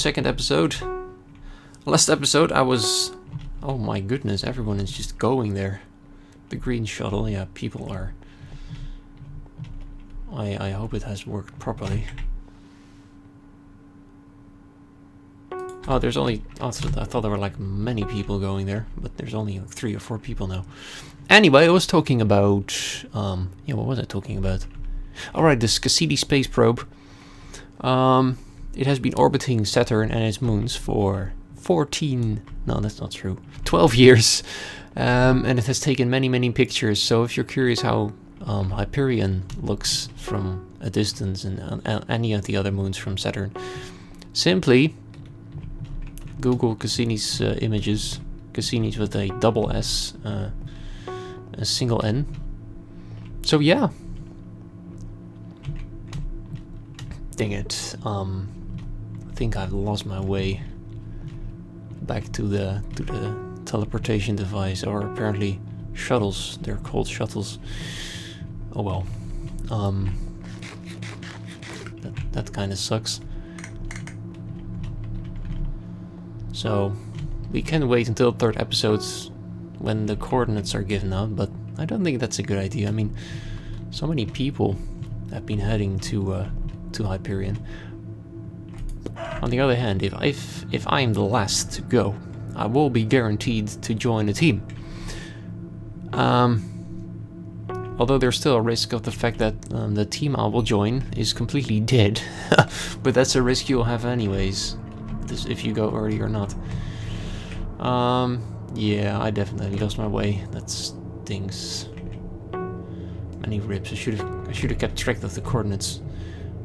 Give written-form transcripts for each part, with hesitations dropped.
second episode. Last episode I was... Oh my goodness, everyone is just going there. The green shuttle, yeah, people are... I hope it has worked properly. Oh, there's only... Oh, I thought there were like many people going there, but there's only like 3 or 4 people now. Anyway, I was talking about... yeah, what was I talking about? Alright, this Cassini space probe. It has been orbiting Saturn and its moons for 14... No, that's not true. 12 years. And it has taken many pictures. So if you're curious how Hyperion looks from a distance and any of the other moons from Saturn, simply Google Cassini's images. Cassini's with a double S, a single N. So yeah. Dang it. I think I've lost my way back to the teleportation device, or apparently shuttles. They're called shuttles. Oh well. That kind of sucks. So we can wait until the 3rd episode when the coordinates are given out, but I don't think that's a good idea. I mean, so many people have been heading to Hyperion. On the other hand, if I am the last to go, I will be guaranteed to join a team. Although there's still a risk of the fact that the team I will join is completely dead. But that's a risk you'll have anyways, if you go early or not. Yeah, I definitely lost my way. That stinks. Many rips. I should have kept track of the coordinates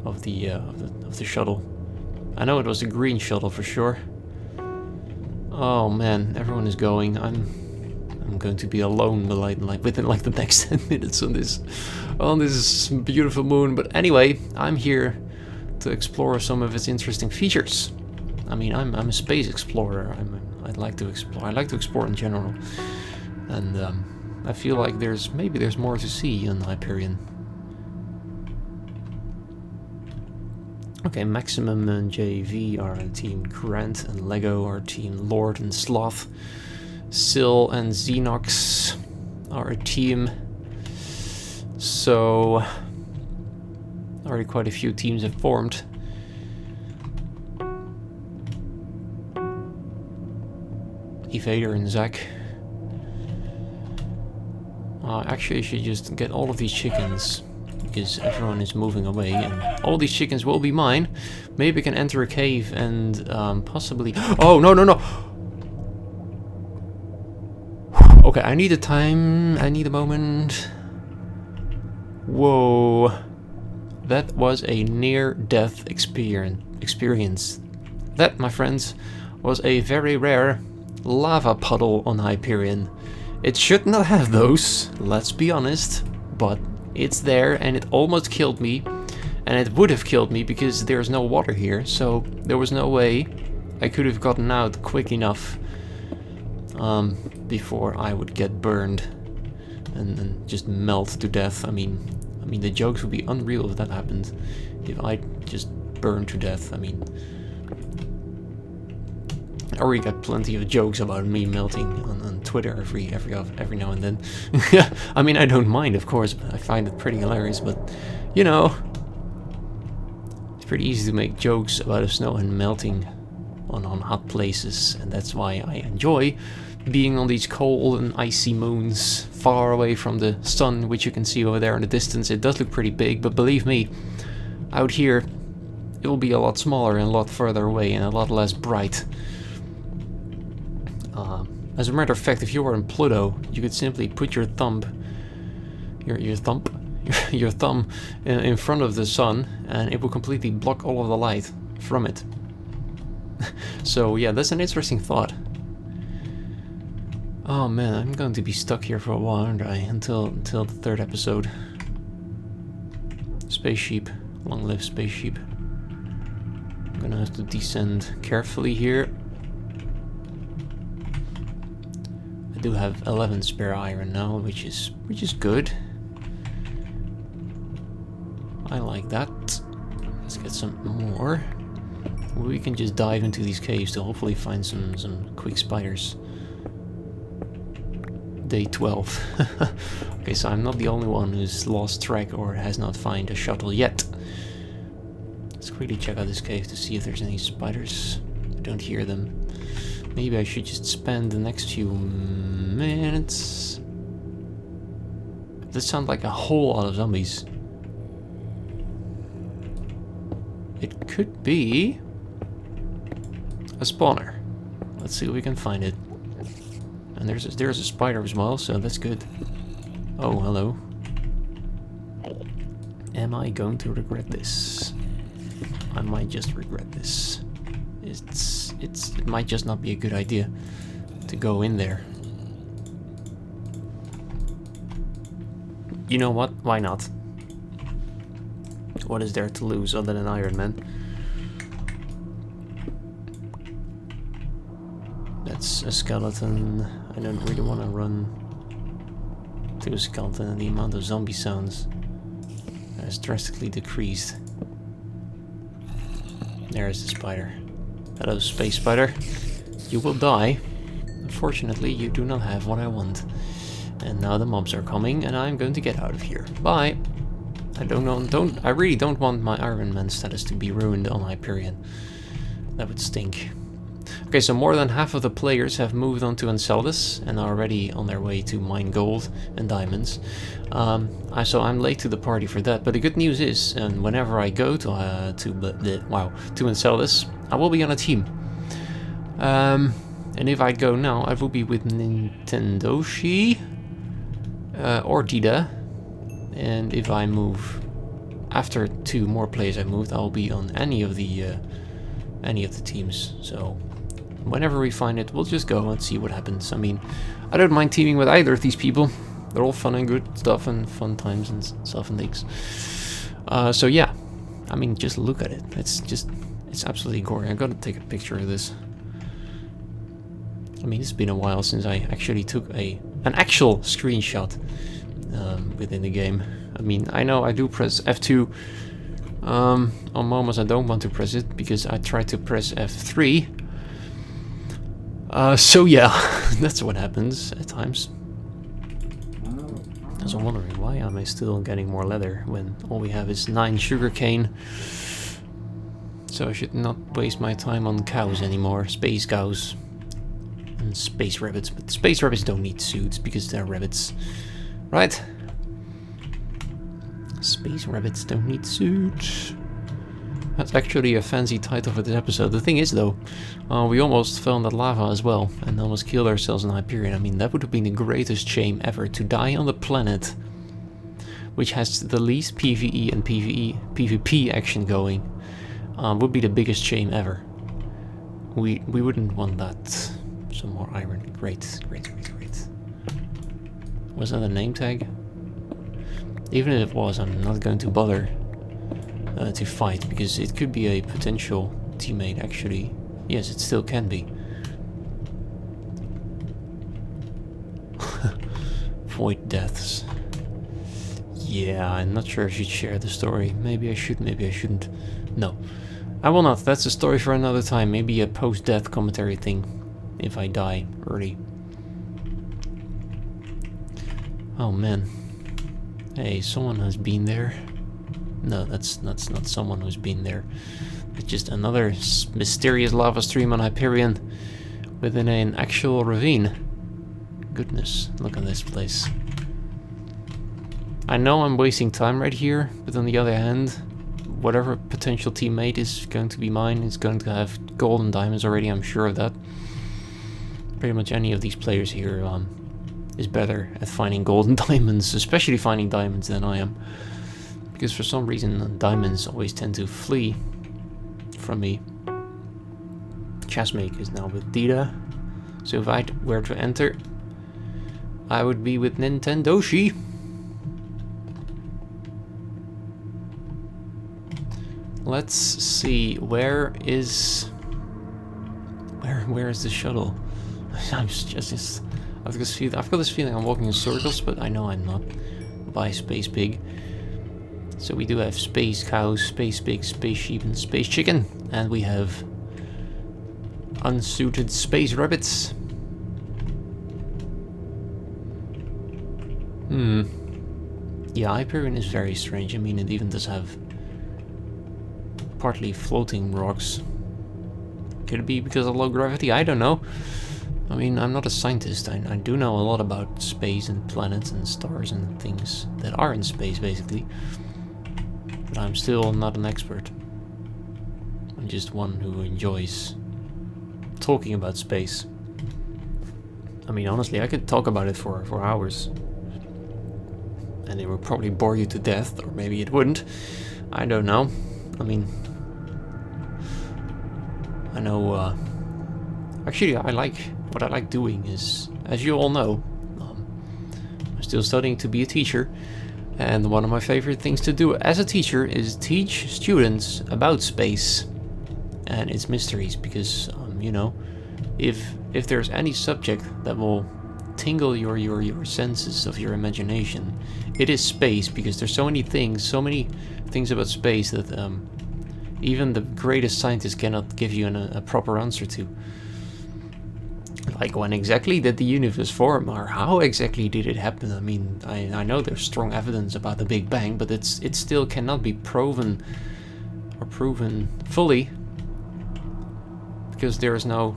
of the shuttle. I know it was a green shuttle for sure. Oh man, everyone is going. I'm going to be alone within like the next 10 minutes on this beautiful moon. But anyway, I'm here to explore some of its interesting features. I mean, I'm a space explorer. I'd like to explore. I like to explore in general, and I feel like there's more to see on Hyperion. Okay, Maximum and JV are a team. Grant and Lego are team. Lord and Sloth. Syl and Xenox are a team. So already quite a few teams have formed. Evader and Zack. Actually, I should just get all of these chickens, because everyone is moving away, and all these chickens will be mine. Maybe I can enter a cave and possibly... Oh, no! Okay, I need a time, I need a moment. Whoa. That was a near-death experience. That, my friends, was a very rare lava puddle on Hyperion. It should not have those, let's be honest, but it's there and it almost killed me, and it would have killed me because there's no water here, so there was no way I could have gotten out quick enough before I would get burned and just melt to death. I mean the jokes would be unreal if that happened, if I just burned to death. I mean, I already got plenty of jokes about me melting on Twitter every now and then. I mean, I don't mind, of course, but I find it pretty hilarious. But you know, it's pretty easy to make jokes about snow and melting on hot places, and that's why I enjoy being on these cold and icy moons far away from the sun, which you can see over there in the distance. It does look pretty big, but believe me, out here it will be a lot smaller and a lot further away and a lot less bright. As a matter of fact, if you were in Pluto, you could simply put your thumb in front of the sun, and it will completely block all of the light from it. So yeah, that's an interesting thought. Oh man, I'm going to be stuck here for a while, aren't I? Until the 3rd episode. Space sheep, long live space sheep. I'm gonna have to descend carefully here. I do have 11 spare iron now, which is good. I like that. Let's get some more. we can just dive into these caves to hopefully find some quick spiders. Day 12. Okay, so I'm not the only one who's lost track or has not found a shuttle yet. Let's quickly check out this cave to see if there's any spiders. I don't hear them. Maybe I should just spend the next few minutes. This sounds like a whole lot of zombies. It could be a spawner. Let's see if we can find it. And there's a spider as well, so that's good. Oh, hello. Am I going to regret this? I might just regret this. It might just not be a good idea to go in there. You know what? Why not? What is there to lose other than Iron Man? That's a skeleton. I don't really want to run to a skeleton, and the amount of zombie sounds has drastically decreased. There's the spider. Hello, space spider. You will die. Unfortunately, you do not have what I want. And now the mobs are coming, and I'm going to get out of here. Bye. I really don't want my Iron Man status to be ruined on Hyperion. That would stink. Okay, so more than half of the players have moved on to Enceladus and are already on their way to mine gold and diamonds. So I'm late to the party for that. But the good news is, and whenever I go to Enceladus, I will be on a team. And if I go now, I will be with Nintendoshi or Dida. And if I move after 2 more players have moved, I'll be on any of the teams. So whenever we find it, we'll just go and see what happens. I mean, I don't mind teaming with either of these people. They're all fun and good stuff and fun times and stuff and things. So yeah, I mean, just look at it. It's absolutely gory. I gotta take a picture of this. I mean, it's been a while since I actually took an actual screenshot within the game. I mean, I know I do press F2 on moments I don't want to press it because I try to press F3. So yeah, that's what happens at times. I was wondering, why am I still getting more leather when all we have is 9 sugarcane? So I should not waste my time on cows anymore, space cows. And space rabbits, but space rabbits don't need suits because they're rabbits, right? Space rabbits don't need suits. That's actually a fancy title for this episode. The thing is though, we almost fell in that lava as well and almost killed ourselves in Hyperion. I mean, that would have been the greatest shame ever, to die on the planet which has the least PvE and PvP action going. Would be the biggest shame ever. We wouldn't want that. Some more iron. Great. Was that a name tag? Even if it was, I'm not going to bother to fight, because it could be a potential teammate actually. Yes, it still can be. Void deaths. Yeah, I'm not sure if I should share the story. Maybe I should, maybe I shouldn't. No, I will not. That's a story for another time. Maybe a post-death commentary thing, if I die early. Oh man. Hey, someone has been there. No, that's not someone who's been there. It's just another mysterious lava stream on Hyperion within an actual ravine. Goodness, look at this place. I know I'm wasting time right here, but on the other hand, whatever potential teammate is going to be mine is going to have gold and diamonds already, I'm sure of that. Pretty much any of these players here is better at finding gold and diamonds, especially finding diamonds, than I am. Because for some reason, diamonds always tend to flee from me. Chessmake is now with Dida. So if I were to enter, I would be with Nintendoshi. Let's see, where is the shuttle? I've got this feeling I'm walking in circles, but I know I'm not. Bye, Space Pig. So we do have space cows, space pigs, space sheep, and space chicken. And we have unsuited space rabbits. Yeah, Hyperion is very strange. I mean, it even does have partly floating rocks. Could it be because of low gravity? I don't know. I mean, I'm not a scientist. I do know a lot about space and planets and stars and things that are in space, basically. But I'm still not an expert. I'm just one who enjoys talking about space. I mean, honestly, I could talk about it for hours. And it would probably bore you to death, or maybe it wouldn't. I don't know. I mean, I know, actually what I like doing is, as you all know, I'm still studying to be a teacher, and one of my favorite things to do as a teacher is teach students about space and its mysteries, because, you know, if there's any subject that will tingle your senses of your imagination, it is space, because there's so many things about space that even the greatest scientists cannot give you a proper answer to. Like, when exactly did the universe form, or how exactly did it happen? I mean, I know there's strong evidence about the Big Bang, but it still cannot be proven fully, because there is no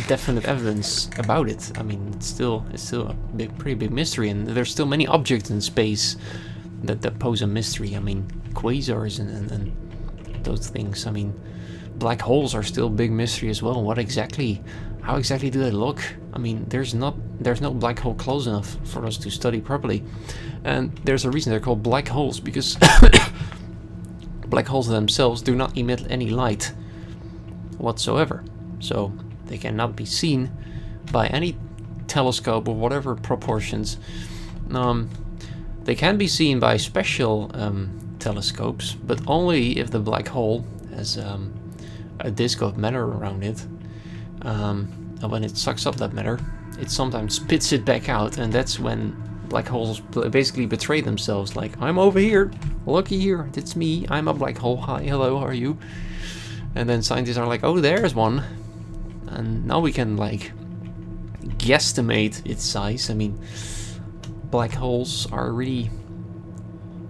definite evidence about it. I mean, it's still a pretty big mystery, and there's still many objects in space that pose a mystery. I mean, quasars and those things. I mean, black holes are still a big mystery as well. How exactly do they look? I mean, there's no black hole close enough for us to study properly, and there's a reason they're called black holes, because black holes themselves do not emit any light whatsoever, so they cannot be seen by any telescope of whatever proportions. They can be seen by special telescopes, but only if the black hole has a disk of matter around it. And when it sucks up that matter, it sometimes spits it back out, and that's when black holes basically betray themselves, like, I'm over here, looky here, it's me, I'm a black hole, hi, hello, how are you? And then scientists are like, oh, there's one, and now we can, like, guesstimate its size. I mean, black holes are really,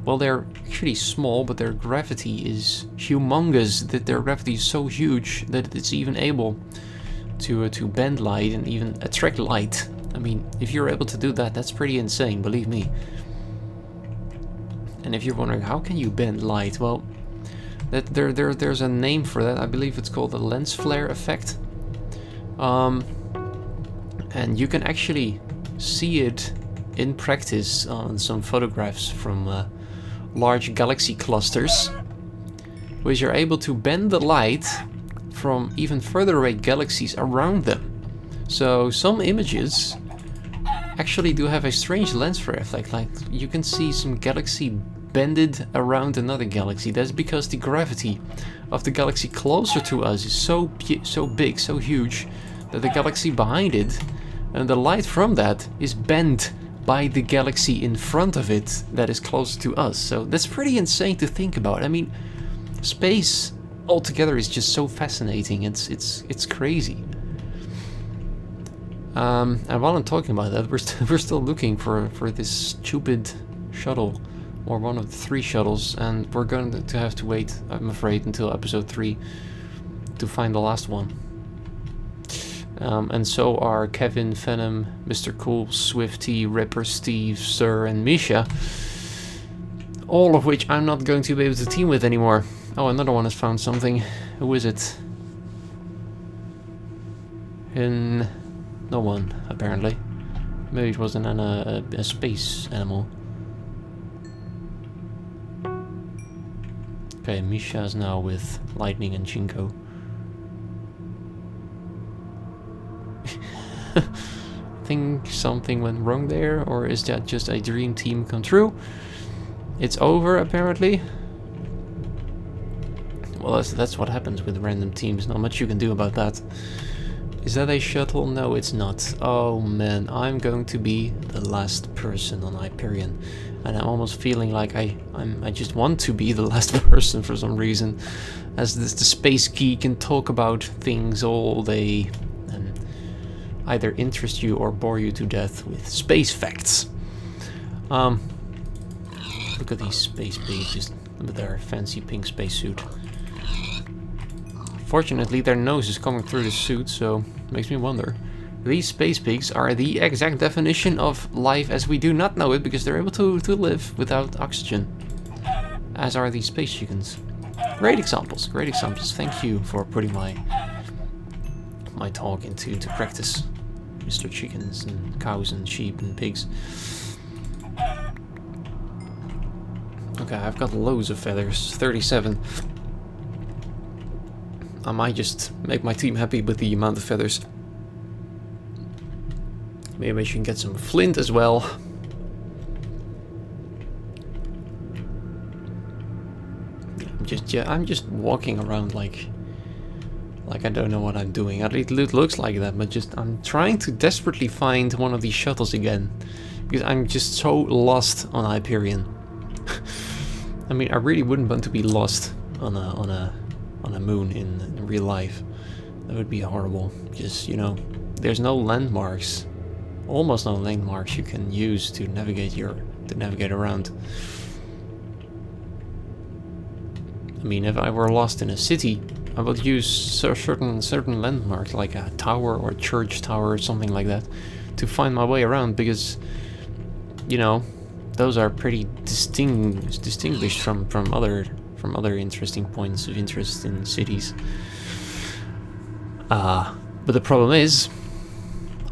well, they're actually small, but their gravity is humongous. That their gravity is so huge that it's even able to bend light and even attract light. I mean, if you're able to do that, that's pretty insane, believe me. And if you're wondering, how can you bend light? Well, there's a name for that. I believe it's called the lens flare effect. And you can actually see it in practice on some photographs from large galaxy clusters, which are able to bend the light from even further away galaxies around them. So some images actually do have a strange lens flare effect, like you can see some galaxy bended around another galaxy. That's because the gravity of the galaxy closer to us is so big, so huge, that the galaxy behind it and the light from that is bent by the galaxy in front of it that is closer to us. So that's pretty insane to think about. I mean, space altogether is just so fascinating. It's crazy. And while I'm talking about that, we're still looking for this stupid shuttle, or one of the 3 shuttles, and we're going to have to wait, I'm afraid, until episode 3 to find the last one. And so are Kevin, Phenom, Mr. Cool, Swifty, Ripper, Steve, Sir, and Misha. All of which I'm not going to be able to team with anymore. Oh, another one has found something. Who is it? No one, apparently. Maybe it was a space animal. Okay, Misha's now with Lightning and Chinko. Think something went wrong there, or is that just a dream team come true? It's over, apparently. Well, that's what happens with random teams. Not much you can do about that. Is that a shuttle? No, it's not. Oh man, I'm going to be the last person on Hyperion. And I'm almost feeling like I just want to be the last person for some reason. As the space geek can talk about things all day and either interest you or bore you to death with space facts. Look at these space pigs just with their fancy pink spacesuit. Fortunately, their nose is coming through the suit, so it makes me wonder. These space pigs are the exact definition of life as we do not know it, because they're able to live without oxygen. As are these space chickens. Great examples, great examples. Thank you for putting my talk into practice, Mr. Chickens and cows and sheep and pigs. Okay, I've got loads of feathers, 37. I might just make my team happy with the amount of feathers. Maybe I should get some flint as well. I'm just walking around like I don't know what I'm doing. At least it looks like that, but I'm trying to desperately find one of these shuttles again, because I'm just so lost on Hyperion. I mean, I really wouldn't want to be lost on a moon in real life. That would be horrible. Just, you know, there's no landmarks, almost no landmarks you can use to navigate around. I mean, if I were lost in a city, I would use certain landmarks, like a tower or church tower or something like that, to find my way around, because, you know, those are pretty distinguished from other interesting points of interest in cities. But the problem is,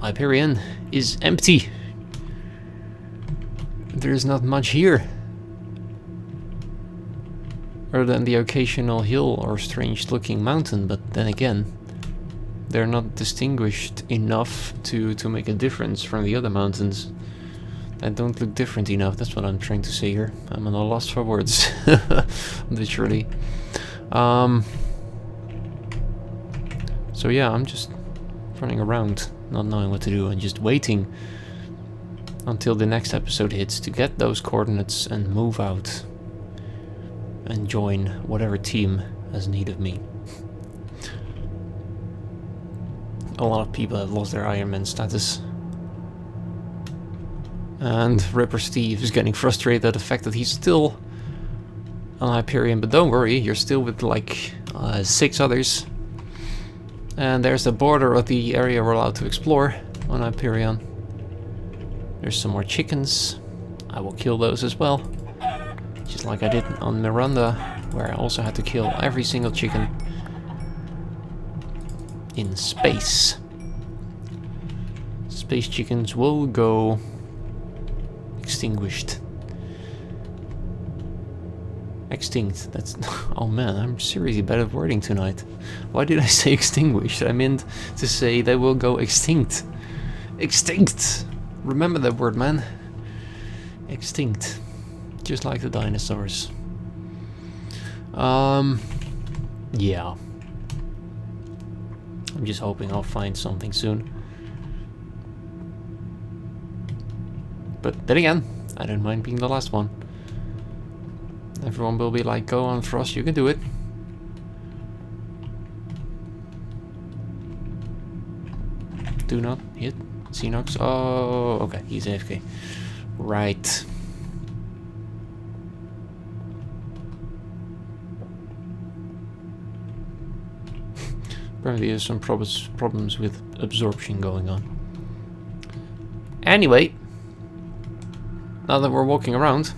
Hyperion is empty. There's not much here, other than the occasional hill or strange-looking mountain. But then again, they're not distinguished enough to make a difference from the other mountains. That don't look different enough. That's what I'm trying to say here. I'm at a loss for words, literally. So yeah, I'm just running around, not knowing what to do, and just waiting until the next episode hits to get those coordinates and move out and join whatever team has need of me. A lot of people have lost their Iron Man status. And Ripper Steve is getting frustrated at the fact that he's still on Hyperion, but don't worry, you're still with like 6 others. And there's the border of the area we're allowed to explore on Hyperion. There's some more chickens. I will kill those as well. Just like I did on Miranda, where I also had to kill every single chicken in space. Space chickens will go extinguished. Extinct. That's... Oh man, I'm seriously bad at wording tonight. Why did I say extinguished? I meant to say they will go extinct. Extinct! Remember that word, man. Extinct. Just like the dinosaurs. Yeah. I'm just hoping I'll find something soon. But then again, I don't mind being the last one. Everyone will be like, go on Frost, you can do it. Do not hit Xenox. Oh, okay, he's AFK. Right. Apparently there's some problems with absorption going on. Anyway, now that we're walking around,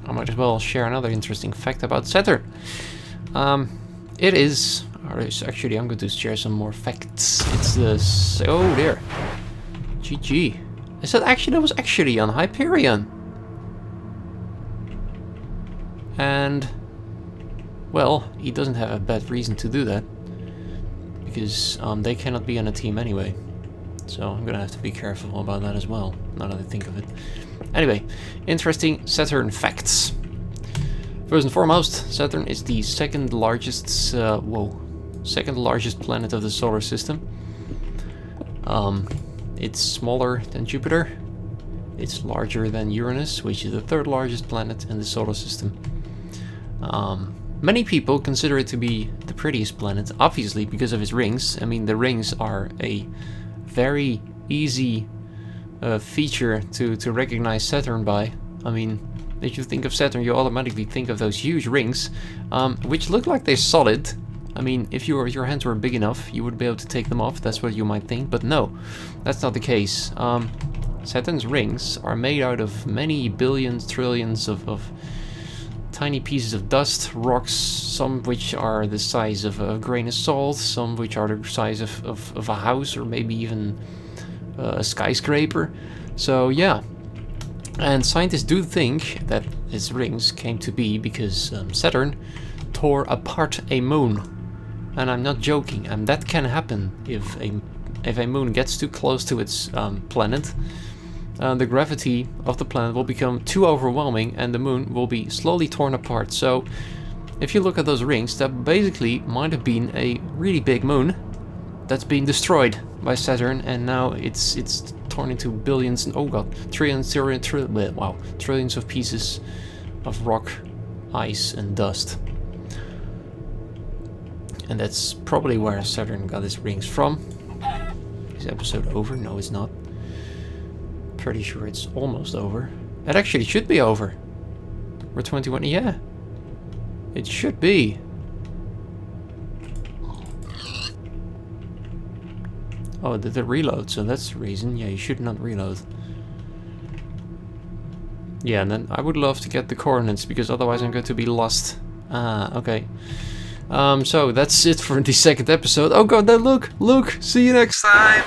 I might as well share another interesting fact about Saturn. It is, or actually I'm going to share some more facts. It's the, oh there, GG. I said actually that was actually on Hyperion. And, well, he doesn't have a bad reason to do that. Because they cannot be on a team anyway. So I'm gonna have to be careful about that as well, now that I think of it. Anyway, interesting Saturn facts. First and foremost, Saturn is the second largest planet of the solar system. It's smaller than Jupiter. It's larger than Uranus, which is the third largest planet in the solar system. Many people consider it to be the prettiest planet, obviously because of its rings. I mean, the rings are a very easy feature to recognize Saturn by. I mean, if you think of Saturn, you automatically think of those huge rings, which look like they're solid. I mean, if your hands were big enough, you would be able to take them off. That's what you might think, but no, that's not the case. Saturn's rings are made out of many billions, trillions of tiny pieces of dust, rocks, some which are the size of a grain of salt, some which are the size of a house, or maybe even a skyscraper. So yeah, and scientists do think that its rings came to be because Saturn tore apart a moon. And I'm not joking, and that can happen if a moon gets too close to its planet. The gravity of the planet will become too overwhelming and the moon will be slowly torn apart. So if you look at those rings, that basically might have been a really big moon that's been destroyed by Saturn, and now it's torn into billions and, oh god, trillions of pieces of rock, ice and dust. And that's probably where Saturn got its rings from. Is episode over? No, it's not. Pretty sure it's almost over. It actually should be over. We're 21. Yeah. It should be. Oh, it did reload, so that's the reason. Yeah, you should not reload. Yeah, and then I would love to get the coordinates, because otherwise I'm going to be lost. Ah, okay. So that's it for the second episode. Oh god, look! See you next time!